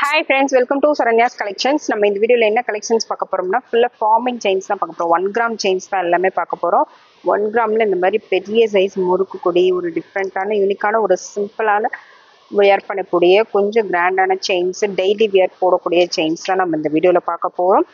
Hi friends, welcome to Saranya's Collections. நம்ம இந்த வீடியோல என்ன கலெக்ஷன்ஸ் பார்க்க போறோம்னா ஃபுல்லா ஃபார்மிங் செயின்ஸ் தான் பார்க்க போறோம். 1 கிராம் செயின்ஸ் தான் எல்லாமே பார்க்க போறோம். 1 கிராம்ல இந்த மாதிரி பெரிய சைஸ் முறுக்கு கொடி ஒரு டிஃப்ரெண்டான யூனிக்கான ஒரு சிம்பிளான வியர் பண்ணக்கூடிய கொஞ்சம் கிராண்டான செயின்ஸ் டெய்லி வியர் போடக்கூடிய செயின்ஸ் தான் நம்ம இந்த வீடியோல பார்க்க போறோம்.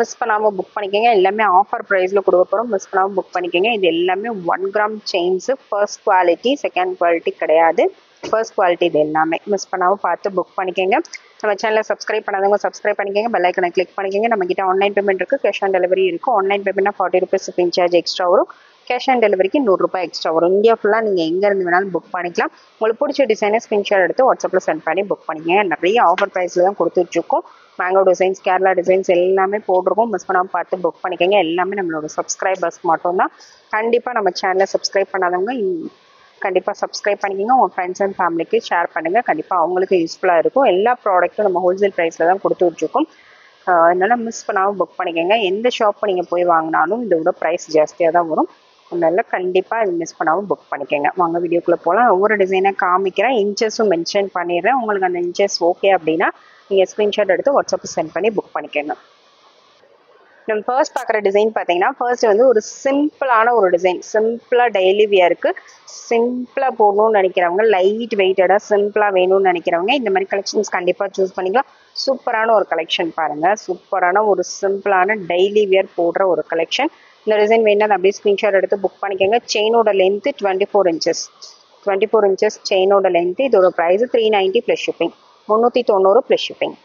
மிஸ் பண்ணாமல் புக் பண்ணிக்கோங்க. எல்லாமே ஆஃபர் ப்ரைஸில் கொடுக்க போகிறோம். மிஸ் பண்ணாமல் புக் பண்ணிக்கோங்க. இது எல்லாமே 1 gram chains. First quality, second quality கிடையாது. ஃபர்ஸ்ட் குவாலிட்டி இது எல்லாமே. மிஸ் பண்ணாமல் பார்த்து புக் பண்ணிக்கோங்க. நம்ம சேனலை சப்ஸ்கிரைப் பண்ணாதவங்க சப்ஸ்கிரைப் பண்ணிக்கோங்க. பெல் ஐக்கனை கிளிக் பண்ணிக்கோங்க. நம்மகிட்ட ஆன்லைன் பேமெண்ட் இருக்குது, கேஷ் ஆன் டெலிவரி இருக்குது. ஆன்லைன் பேமெண்ட்னா 40 rupees ஷிப்பிங் சார்ஜ் எக்ஸ்ட்ரா வரும். கேஷ் ஆன் டெலிவரிக்கு 100 ரூபாய் எக்ஸ்ட்ரா வரும். இந்தியா ஃபுல்லாக நீங்கள் எங்கேருந்து வேணாலும் புக் பண்ணிக்கலாம். உங்களுக்கு பிடிச்ச டிசைனை ஸ்க்ரீன்ஷாட் எடுத்து வாட்ஸ்அப்பில் சென்ட் பண்ணி புக் பண்ணிக்கோங்க. நிறைய ஆஃபர் ப்ரைஸில் தான் கொடுத்துட்ருக்கோம். மேங்கோ டிசைன்ஸ், கேரளா டிசைன்ஸ் எல்லாமே போட்டிருக்கோம். மிஸ் பண்ணாமல் பார்த்து புக் பண்ணிக்கோங்க. எல்லாமே நம்மளோட சப்ஸ்கிரைபர்ஸ் மட்டும்தான். கண்டிப்பாக நம்ம சேனலை சப்ஸ்கிரைப் பண்ணாதவங்க கண்டிப்பாக சப்ஸ்கிரைப் பண்ணிக்கோங்க. உங்கள் ஃப்ரெண்ட்ஸ் அண்ட் ஃபேமிலிக்கு ஷேர் பண்ணுங்கள். கண்டிப்பாக அவங்களுக்கு யூஸ்ஃபுல்லாக இருக்கும். எல்லா ப்ராடக்ட்டும் நம்ம ஹோல்சேல் ப்ரைஸில் தான் கொடுத்துட்ருக்கோம். அதனால் மிஸ் பண்ணாமல் புக் பண்ணிக்கோங்க. எந்த ஷாப் நீங்கள் போய் வாங்கினாலும் இதோட ப்ரைஸ் ஜாஸ்தியாக தான் வரும். அதனால கண்டிப்பாக இது மிஸ் பண்ணாமல் புக் பண்ணிக்கோங்க. வாங்க வீடியோக்குள்ளே போகலாம். ஒவ்வொரு டிசைனாக காமிக்கிறேன். இன்ச்சஸும் மென்ஷன் பண்ணிடுறேன். உங்களுக்கு அந்த இன்ச்சஸ் ஓகே அப்படின்னா நீங்கள் ஸ்க்ரீன்ஷாட் எடுத்து வாட்ஸ்அப்பில் சென்ட் பண்ணி புக் பண்ணிக்கோங்க. நம்ம ஃபர்ஸ்ட் பார்க்குற டிசைன் பார்த்தீங்கன்னா ஃபர்ஸ்ட் வந்து ஒரு சிம்பிளான ஒரு டிசைன். சிம்பிளாக டெய்லி வியருக்கு சிம்பிளாக போடணும்னு நினைக்கிறவங்க, லைட் வெயிட்டடாக சிம்பிளாக வேணும்னு நினைக்கிறவங்க இந்த மாதிரி கலெக்ஷன்ஸ் கண்டிப்பாக சூஸ் பண்ணிக்கலாம். சூப்பரான ஒரு கலெக்ஷன் பாருங்கள். சூப்பரான ஒரு சிம்பிளான டெய்லி வியர் போடுற ஒரு கலெக்ஷன். இந்த டிசைன் வேணும் அது அப்படியே ஸ்க்ரீன்ஷாட் எடுத்து புக் பண்ணிக்கோங்க. செயினோட லென்த்து 24 இன்ச்சஸ். 24 இன்ச்சஸ் செயினோட லென்த்து. இதோட price 390 plus shipping. 390 plus shipping.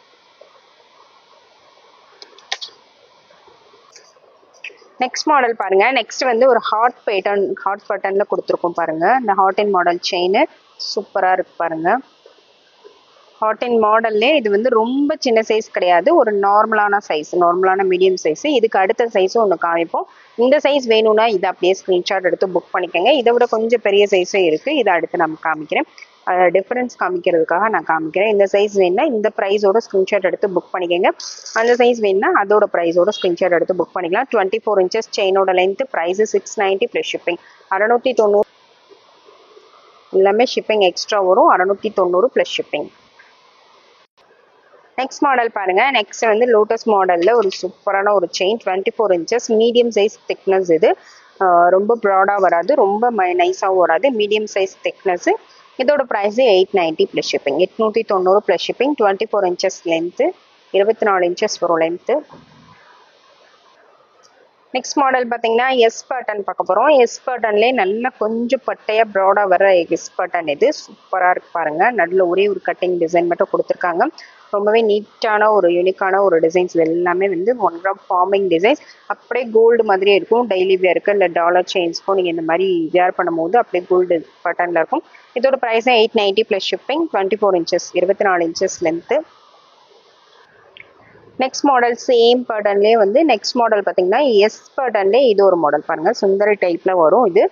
Next model பாருங்க. நெக்ஸ்ட் வந்து ஒரு ஹார்ட் பேட்டர்ன்ல கொடுத்துருக்கோம் பாருங்க. இந்த ஹார்ட் அண்ட் மாடல் செயின் சூப்பரா இருக்கு பாருங்க. ஹார்ட் அண்ட் மாடல்லே இது வந்து ரொம்ப சின்ன சைஸ் கிடையாது. ஒரு நார்மலான சைஸ், நார்மலான மீடியம் சைஸ். இதுக்கு அடுத்த சைஸும் ஒன்று காமிப்போம். இந்த சைஸ் வேணும்னா இதை அப்படியே ஸ்க்ரீன்ஷாட் எடுத்து புக் பண்ணிக்கோங்க. இதை விட கொஞ்சம் பெரிய சைஸும் இருக்கு. இதை அடுத்து நம்ம காமிக்கிறேன். டிஃபரன்ஸ் காமிக்கிறதுக்காக நான் காமிக்கிறேன். இந்த சைஸ் வேணுன்னா இந்த ப்ரைஸோட ஸ்க்ரீன்ஷாட் எடுத்து புக் பண்ணிக்கோங்க. அந்த சைஸ் வேணுன்னா அதோட ப்ரைஸோட ஸ்க்ரீன்ஷாட் எடுத்து புக் பண்ணிக்கலாம். 24 இன்ச்சஸ் செயினோட லென்த். Price 690 plus shipping. 690. எல்லாமே ஷிப்பிங் எக்ஸ்ட்ரா வரும். 690 ப்ளஸ் ஷிப்பிங். நெக்ஸ்ட் மாடல் பாருங்க. நெக்ஸ்ட் வந்து லோட்டஸ் மாடல்ல ஒரு சூப்பரான ஒரு chain. 24 inches medium size thickness. இது ரொம்ப ப்ராடாக வராது, ரொம்ப நைஸாகவும் வராது. Medium size thickness. இதோட price 890 plus shipping. 890 plus shipping. 24 inches length. 24 inches வரும் லென்த்து. நெக்ஸ்ட் மாடல் பார்த்தீங்கன்னா எஸ் பேட்டர்ன் பார்க்க போகிறோம். எஸ் பேட்டர்ன்லேயே நல்லா கொஞ்சம் பட்டையாக ப்ராடாக வர எஸ் பேட்டர்ன். இது சூப்பராக இருக்கு பாருங்க. நடுவில் ஒரே ஒரு கட்டிங் டிசைன் மட்டும் கொடுத்துருக்காங்க. ரொம்பவே நீட்டான ஒரு யூனிக்கான ஒரு டிசைன்ஸ். இது எல்லாமே வந்து 1 கிராம் ஃபார்மிங் டிசைன்ஸ். அப்படியே கோல்டு மாதிரியே இருக்கும். டெய்லி வியருக்கு இல்லை டாலர் செயின்ஸ்க்கும் நீங்கள் இந்த மாதிரி வியர் பண்ணும்போது அப்படியே கோல்டு பேட்டர்னில் இருக்கும். இதோட price 890 plus shipping. 24 inches 24 inches length. Next model same பேட்டர்ன்லேயே வந்து நெக்ஸ்ட் மாடல் பார்த்தீங்கன்னா எஸ் பேட்டர்ன்லேயே இது ஒரு மாடல் பாருங்கள். சுந்தரி டைப்பில் வரும் இது.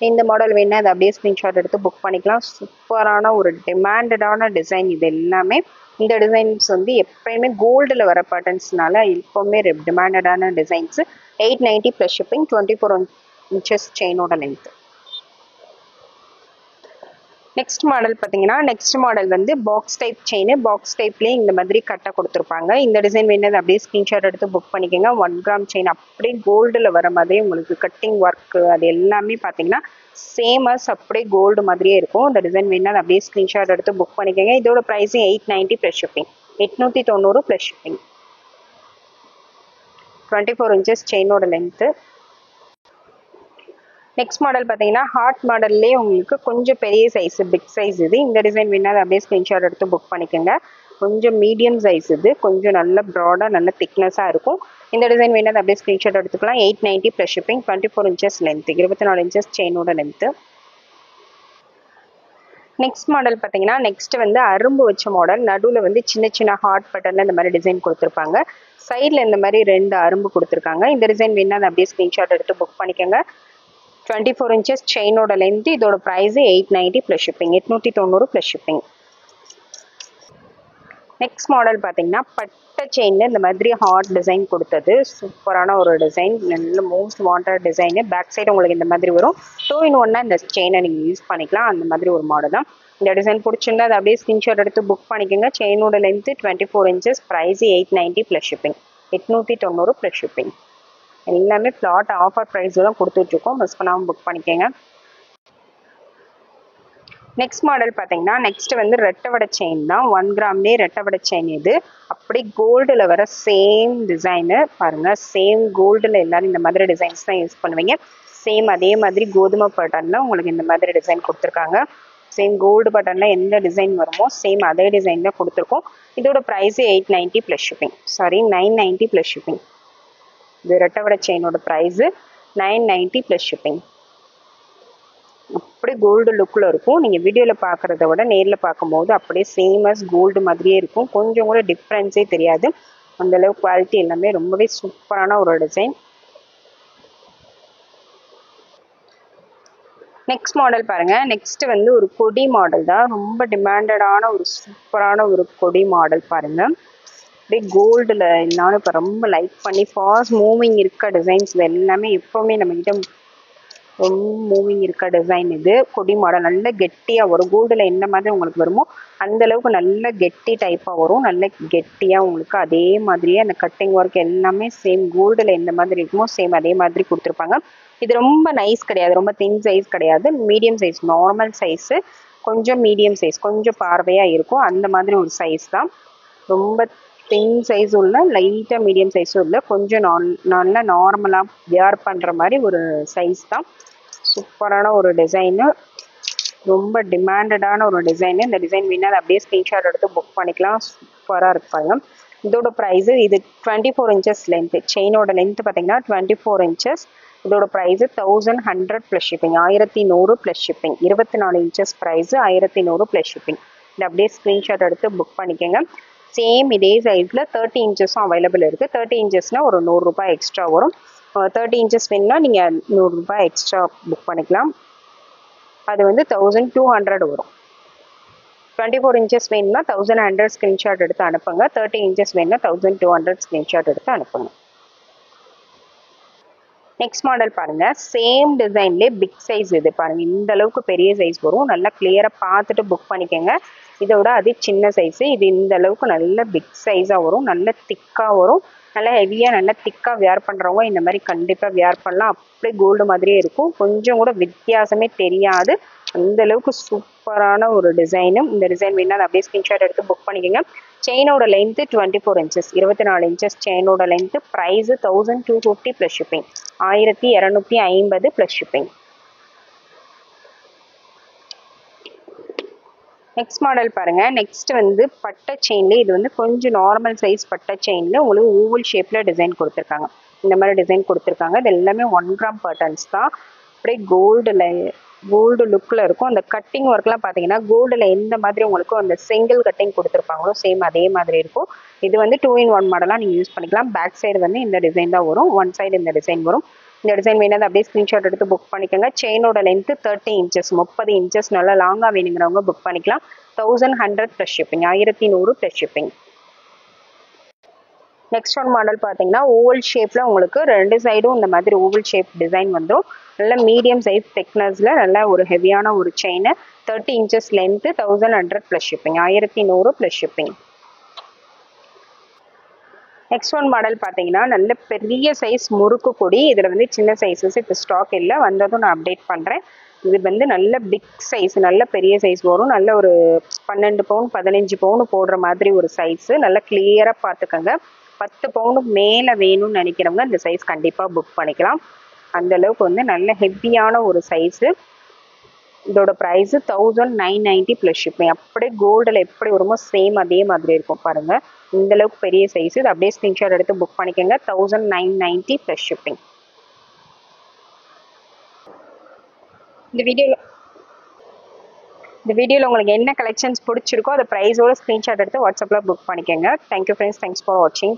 இந்த மாடல் வேணால் அதை அப்படியே ஸ்க்ரீன்ஷாட் எடுத்து புக் பண்ணிக்கலாம். சூப்பரான ஒரு டிமாண்டடான டிசைன் இது எல்லாமே. இந்த டிசைன்ஸ் வந்து எப்பயுமே கோல்டில் வர பேட்டர்ன்ஸ்னால எப்போவுமே டிமாண்டடான டிசைன்ஸு. 890 plus shipping. 24 இன்ச்சஸ் செயினோட லென்த்து. நெக்ஸ்ட் மாடல் பார்த்தீங்கன்னா நெக்ஸ்ட் மாடல் வந்து பாக்ஸ் டைப் செயின். பாக்ஸ் டைப்லேயே இந்த மாதிரி கட்டை கொடுத்துருப்பாங்க. இந்த டிசைன் வேணது அப்படியே ஸ்க்ரீன்ஷாட் எடுத்து புக் பண்ணிக்கோங்க. 1 கிராம் செயின் அப்படியே கோல்டில் வர மாதிரி உங்களுக்கு கட்டிங் ஒர்க்கு அது எல்லாமே பார்த்தீங்கன்னா சேமஸ் அப்படியே கோல்டு மாதிரியே இருக்கும். இந்த டிசைன் வேணால் அப்படியே ஸ்க்ரீன்ஷாட் எடுத்து புக் பண்ணிக்கோங்க. இதோட price 890 plus shipping. 890 plus shipping. 24 inches செயினோட லென்த்து. நெக்ஸ்ட் மாடல் பார்த்தீங்கன்னா ஹார்ட் மாடல்லே உங்களுக்கு கொஞ்சம் பெரிய சைஸ், பிக் சைஸ் இது. இந்த டிசைன் வேணால் அப்படியே ஸ்க்ரீன்ஷாட் எடுத்து புக் பண்ணிக்கோங்க. கொஞ்சம் மீடியம் சைஸ் இது. கொஞ்சம் நல்ல ப்ராடாக நல்ல திக்னஸாக இருக்கும். இந்த டிசைன் வேணால் அப்படியே ஸ்க்ரீன்ஷாட் எடுத்துக்கலாம். 890 plus shipping. 24 inches length. 24 inches செயினோட லென்த்து. நெக்ஸ்ட் மாடல் பார்த்தீங்கன்னா நெக்ஸ்ட் வந்து அரும்பு வச்ச மாடல். நடுவில் வந்து சின்ன சின்ன ஹார்ட் பட்டனில் இந்த மாதிரி டிசைன் கொடுத்துருப்பாங்க. சைடில் இந்த மாதிரி 2 அரும்பு கொடுத்துருக்காங்க. இந்த டிசைன் வேணால் அப்படியே ஸ்க்ரீன்ஷாட் எடுத்து புக் பண்ணிக்கோங்க. 24 இன்ச்சஸ் செயினோட லென்த்து. இதோட price 890 plus shipping. 890 plus shipping. Next model பார்த்தீங்கன்னா பட்டை செயினில் இந்த மாதிரி ஹார்ட் டிசைன் கொடுத்தது சூப்பரான ஒரு டிசைன், நல்ல most wanted design. Back side உங்களுக்கு இந்த மாதிரி வரும். 2-in-1 இந்த செயினை நீங்கள் யூஸ் பண்ணிக்கலாம். அந்த மாதிரி ஒரு மாடல் தான். இந்த டிசைன் பிடிச்சிருந்தா அதை அப்படியே ஸ்க்ரீன்ஷாட் எடுத்து புக் பண்ணிக்கோங்க. செயினோட length 24 inches, price 890 plus shipping, 890 plus shipping. எல்லாமே ஃப்ளாட் ஆஃபர் ப்ரைஸில் தான் கொடுத்துட்ருக்கோம், மிஸ் பண்ணாமல் புக் பண்ணிக்கோங்க. நெக்ஸ்ட் மாடல் பார்த்தீங்கன்னா நெக்ஸ்ட் வந்து ரெட்டவடை செயின் தான். 1 கிராம்லேயே ரெட்டவடை செயின். இது அப்படி கோல்டில் வர சேம் டிசைனு பாருங்கள். சேம் கோல்டில் எல்லாரும் இந்த மாதிரி டிசைன்ஸ் தான் யூஸ் பண்ணுவீங்க. சேம் அதே மாதிரி கோதுமை பட்டனில் உங்களுக்கு இந்த மாதிரி டிசைன் கொடுத்துருக்காங்க. சேம் கோல்டு பட்டனில் எந்த டிசைன் வருமோ சேம் அதே டிசைன் தான் கொடுத்துருக்கோம். இதோட price 890 plus shipping, sorry 990 plus shipping. இது ரெட்டவடை செயினோட ப்ரைஸு 990 ப்ளஸ் ஷிப்பிங். அப்படியே கோல்டு லுக்கில் இருக்கும். நீங்கள் வீடியோவில் பார்க்குறத விட நேரில் பார்க்கும்போது அப்படியே சேமஸ் கோல்டு மாதிரியே இருக்கும். கொஞ்சம் கூட டிஃப்ரென்ஸே தெரியாது. அந்தளவு குவாலிட்டி எல்லாமே ரொம்பவே சூப்பரான ஒரு டிசைன். நெக்ஸ்ட் மாடல் பாருங்கள். நெக்ஸ்ட் வந்து ஒரு கொடி மாடல் தான். ரொம்ப டிமாண்டடான ஒரு சூப்பரான ஒரு கொடி மாடல் பாருங்கள். அப்படியே கோல்டில் எல்லாரும் இப்போ ரொம்ப லைக் பண்ணி ஃபாஸ்ட் மூவிங் இருக்க டிசைன்ஸ் எல்லாமே எப்போவுமே நம்மகிட்ட ரொம்ப மூவிங் இருக்க டிசைன். இது கொடி மாடல் நல்ல கெட்டியாக வரும். கோல்டில் என்ன மாதிரி உங்களுக்கு வருமோ அந்த அளவுக்கு நல்ல கெட்டி டைப்பாக வரும். நல்ல கெட்டியாக உங்களுக்கு அதே மாதிரியே அந்த கட்டிங் ஒர்க் எல்லாமே சேம் கோல்டில் எந்த மாதிரி இருக்குமோ சேம் அதே மாதிரி கொடுத்துருப்பாங்க. இது ரொம்ப நைஸ் கிடையாது, ரொம்ப தின் சைஸ் கிடையாது, மீடியம் சைஸ், நார்மல் சைஸு, கொஞ்சம் மீடியம் சைஸ், கொஞ்சம் பார்வையாக இருக்கும் அந்த மாதிரி ஒரு சைஸ் தான். ரொம்ப தின் சைஸ் உள்ள, லைட்டாக மீடியம் சைஸும் இல்லை, கொஞ்சம் நல்லா நார்மலாக வியர் பண்ணுற மாதிரி ஒரு சைஸ் தான். சூப்பரான ஒரு டிசைனு, ரொம்ப டிமாண்டடான ஒரு டிசைனு. இந்த டிசைன் வேணால் அதை அப்படியே ஸ்க்ரீன்ஷாட் எடுத்து புக் பண்ணிக்கலாம். சூப்பராக இருப்பாங்க. இதோட ப்ரைஸு இது 24 inches லென்த்து. செயினோட லென்த்து பார்த்தீங்கன்னா 24 inches. இதோட price 1100 plus shipping, 1100 plus shipping. 24 inches price 1100 plus shipping. இதை அப்படியே ஸ்க்ரீன்ஷாட் எடுத்து புக் பண்ணிக்கோங்க. சேம் இதே சைஸில் 30 inchஸும் அவைலபிள் இருக்குது. 30 inchஸ்னால் ஒரு 100 ரூபாய் எக்ஸ்ட்ரா வரும். 30 inches வேணும்னா நீங்கள் 100 ரூபாய் எக்ஸ்ட்ரா புக் பண்ணிக்கலாம். அது வந்து 1200 வரும். 24 inches வேணும்னா 1100 ஸ்க்ரீன்ஷாட் எடுத்து அனுப்புங்க. 30 inches வேணும்னா 1200 ஸ்க்ரீன்ஷாட் எடுத்து அனுப்புங்க. நெக்ஸ்ட் மாடல் பாருங்கள். சேம் டிசைன்லேயே பிக் சைஸ். இது பாருங்கள், இந்த அளவுக்கு பெரிய சைஸ் வரும். நல்லா கிளியராக பார்த்துட்டு புக் பண்ணிக்கோங்க. இதோட அது சின்ன சைஸு. இது இந்த அளவுக்கு நல்ல பிக் சைஸாக வரும். நல்ல திக்காக வரும். நல்லா ஹெவியாக நல்லா திக்காக வியர் பண்ணுறவங்க இந்த மாதிரி கண்டிப்பாக வியர் பண்ணலாம். அப்படியே கோல்டு மாதிரியே இருக்கும். கொஞ்சம் கூட வித்தியாசமே தெரியாது. அந்தளவுக்கு சூப்பரான ஒரு டிசைனு. இந்த டிசைன் வேணால் அப்படியே ஸ்க்ரீன்ஷாட் எடுத்து புக் பண்ணிக்கோங்க. செயினோட லென்த்து 24 inches, 24 inches செயினோட length. Price 1250 plus shipping, 1250 plus shipping. Next model பாருங்கள். நெக்ஸ்ட் வந்து பட்டை செயின்லேயே இது வந்து கொஞ்சம் நார்மல் சைஸ் பட்டை செயினில் உங்களுக்கு ஓவல் ஷேப்பில் டிசைன் கொடுத்துருக்காங்க. இந்த மாதிரி டிசைன் கொடுத்துருக்காங்க. இது எல்லாமே 1 கிராம் பட்டன்ஸ் தான். அப்படியே கோல்டு லுக்கில் இருக்கும். அந்த கட்டிங் ஒர்க்லாம் பார்த்தீங்கன்னா கோல்டில் எந்த மாதிரி உங்களுக்கு அந்த சிங்கிள் கட்டிங் கொடுத்துருப்பாங்களோ சேம் அதே மாதிரி இருக்கும். இது வந்து 2-in-1 மாடலாக நீங்கள் யூஸ் பண்ணிக்கலாம். பேக் சைடு வந்து இந்த டிசைன் தான் வரும், ஒன் சைடு இந்த டிசைன் வரும். இந்த டிசைன் வேணால் அப்படியே ஸ்க்ரீன்ஷாட் எடுத்து புக் பண்ணிக்கோங்க. செயினோட லென்த்து 30 inches, 30 inches. நல்லா லாங்காக வேணுங்கிறவங்க புக் பண்ணிக்கலாம். 1100 plus shipping, 1100 plus shipping. Next one model பார்த்தீங்கன்னா ஓவல் ஷேப்பில் உங்களுக்கு 2 சைடும் இந்த மாதிரி ஓவல் ஷேப் டிசைன் வந்துடும். நல்ல மீடியம் சைஸ் திக்னஸில் நல்ல ஒரு ஹெவியான ஒரு chain. 30 inches length, 1100 plus shipping, 1100 plus shipping. Next one model பார்த்தீங்கன்னா நல்ல பெரிய சைஸ் முறுக்கு கொடி. இதில் வந்து சின்ன சைஸஸ் இப்போ ஸ்டாக் இல்லை, வந்ததும் நான் அப்டேட் பண்ணுறேன். இது வந்து நல்ல பிக் சைஸ், நல்ல பெரிய சைஸ் வரும். நல்ல ஒரு 12 பவுன் 15 பவுன் போடுற மாதிரி ஒரு சைஸு. நல்லா கிளியராக பார்த்துக்கோங்க. 10 பவுனுக்கு மேலே வேணும்னு நினைக்கிறவங்க இந்த சைஸ் கண்டிப்பாக புக் பண்ணிக்கலாம். அந்தளவுக்கு வந்து நல்ல ஹெவியான ஒரு சைஸு. இதோட ப்ரைஸு 1990 ப்ளஸ் ஷிப்பிங். அப்படியே கோல்டில் எப்படி வருமோ சேம் அதே மாதிரி இருக்கும் பாருங்கள். இந்தளவுக்கு பெரிய சைஸு. இது அப்படியே ஸ்க்ரீன்ஷாட் எடுத்து புக் பண்ணிக்கோங்க. 1990 ப்ளஸ் ஷிப்பிங். இந்த வீடியோவில் உங்களுக்கு என்ன கலெக்ஷன்ஸ் பிடிச்சிருக்கோ அதை ப்ரைஸோட ஸ்க்ரீன்ஷாட் எடுத்து வாட்ஸ்அப்பில் புக் பண்ணிக்கோங்க. தேங்க்யூ ஃப்ரெண்ட்ஸ், தேங்க்ஸ் ஃபார் வாட்சிங்.